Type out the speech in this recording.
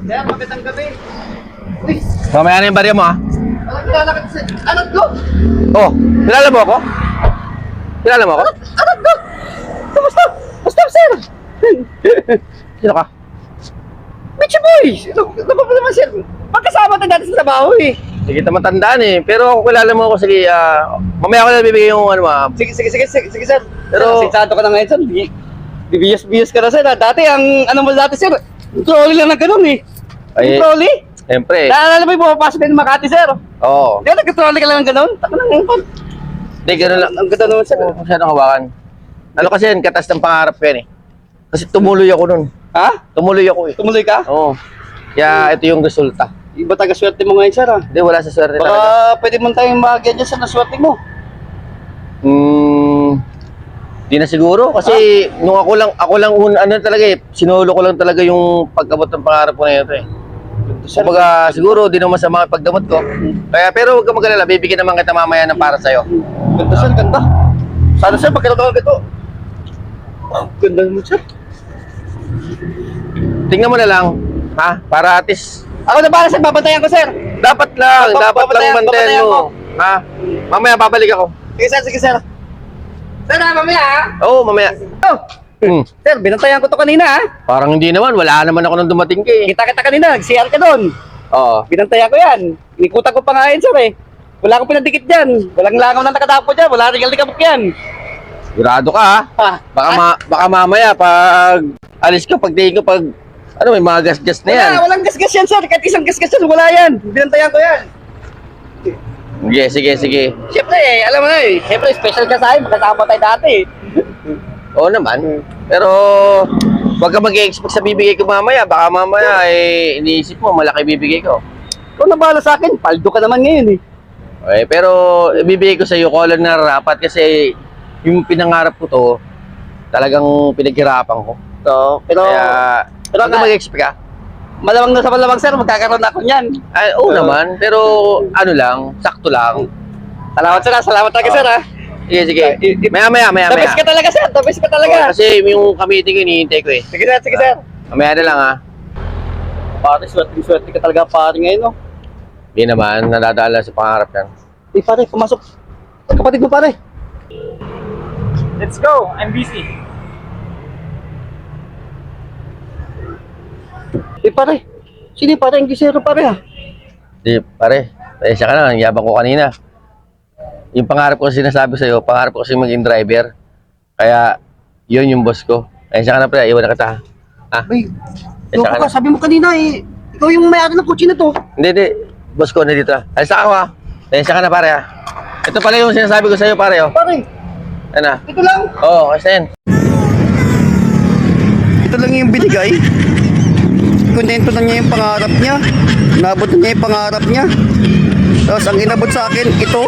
Sir, magandang gabi. Uy, Mamaya na yung barya mo, ha? alam kilala ka sa... Anong go? Oh, kilala mo ako? Kilala mo ako? Anong go? Kamusta? Kamusta, sir? Sino ka? Bitchy boys! Ano ba naman, sir? Magkasama tayo dati sa trabaho eh. Sige, matandaan eh. Pero ako kilala mo ako, sige, mamaya ko na bibigay yung ano, Sige, sir. Pero- Sensado ka na ngayon, sir. Bibiyas ka na, sir. Dati, ano mo dati, sir? Trolley lang na ganun eh. Ay, Yung trolley? siyempre. Naalala mo yung pumapasok din ng Makati, sir? Oo. Di ba nag-trolley ka lang ng ganun? Taka na ngayon, Paul. Hindi, gano'n lang. Ang ganda naman, sir. Masyadong hawakan. Ano kasi yan, katas ng pangarap ko yan eh. Kasi tumuloy ako nun. Ha? Tumuloy ako eh. Tumuloy ka? Oo. Kaya ito yung resulta. Iba taga-swerte mo ngayon, sir, ha? Hindi, wala sa swerte Baka talaga. pwede mo tayong magyan dyan sa naswerte mo. Di na siguro kasi nung ako lang ano talaga eh, sinolo ko lang talaga yung pag-abot ng pangarap ko na ito eh. Kumbaga siguro di naman sa mga pagdamot ko. Kaya pero huwag ka mag-alala, bibigyan naman kita mamaya ng para sa'yo. Ganda, sir, ganda. Sana, sir, pagkakataon ka ito. Ganda mo, sir. Tingnan mo na lang, ha? Para at least Ako na para, sir, babantayan ko, sir. dapat lang Babantayan bantayan ko. mo. Ha? Mamaya babalik ako. Sige, sir. Sir, mamaya, ha? Oo, mamaya. Oh, sir, binantayan ko to kanina, ha? Parang hindi naman, wala naman ako nang dumating ka eh. Kita kanina, nag-CR ka doon. Oo. Binantayan ko yan. Inikutan ko pa nga yan, sir, eh. Wala akong pinadikit dyan. Walang langaw na nakatapo dyan. Wala rin kabuk yan. Sigurado ka ha? Ha? Baka mamaya pag alis ka, pag tingin ko pag ano may mga gas-gas na yan. Walang gasgas yan, sir. Kahit isang gasgas yan, wala yan. Binantayan ko yan. Sige. Siyempre, alam mo na eh. Siyempre, special ka sa akin. Magkasama tayo dati eh. Oo naman. Pero wag ka mag-expect sa bibigay ko mamaya. Baka mamaya eh iniisip mo malaki bibigay ko. Ikaw na bahala sa akin. Paldo ka naman ngayon eh. Okay, pero ibibigay ko sa iyo ko lang narapat kasi yung pinangarap ko to talagang pinaghirapan ko. So, pero Wag ka mag-expect ka. malamang na sa malamang, sir. Magkakaroon ako niyan. Ay, oo naman, pero ano lang, sakto lang. Salamat, sir. Salamat talaga, sir, ha. Sige. Maya. The best ka talaga, sir. The best ka Oo, talaga. kasi yung committee ko hinihintay ko eh. Sige, sir. Mamaya na lang ha. Pare, swerte ka talaga, pare, ngayon, no? Hindi naman, nadadala sa pangarap yan. Pare, pumasok. Kapatid mo, pare. Let's go. I'm busy. Pare. Sino yung pare? Ang gisero, pare, ha? Di, pare, pasensya ka na, ang yabang ko kanina. Yung pangarap ko kasi sinasabi sa'yo, pangarap ko kasi maging driver. Kaya, yun yung boss ko. Pasensya ka na, pre, iwan na kita. Ha? Ay, Pasensya ka loko na. ka. Sabi mo kanina, eh. Ikaw yung may-ari ng kutsi na to. Hindi. Boss ko, nandito na. Alis ako ha. Pasensya ka na, pare ha. Ito pala yung sinasabi ko sa'yo, pare, oh. Pare, Ano? ito lang. Oo, kasi yan. Ito lang yung binigay. Kontento na niya yung pangarap niya. Nabot na niya yung pangarap niya. Tapos ang inabot sa akin, ito.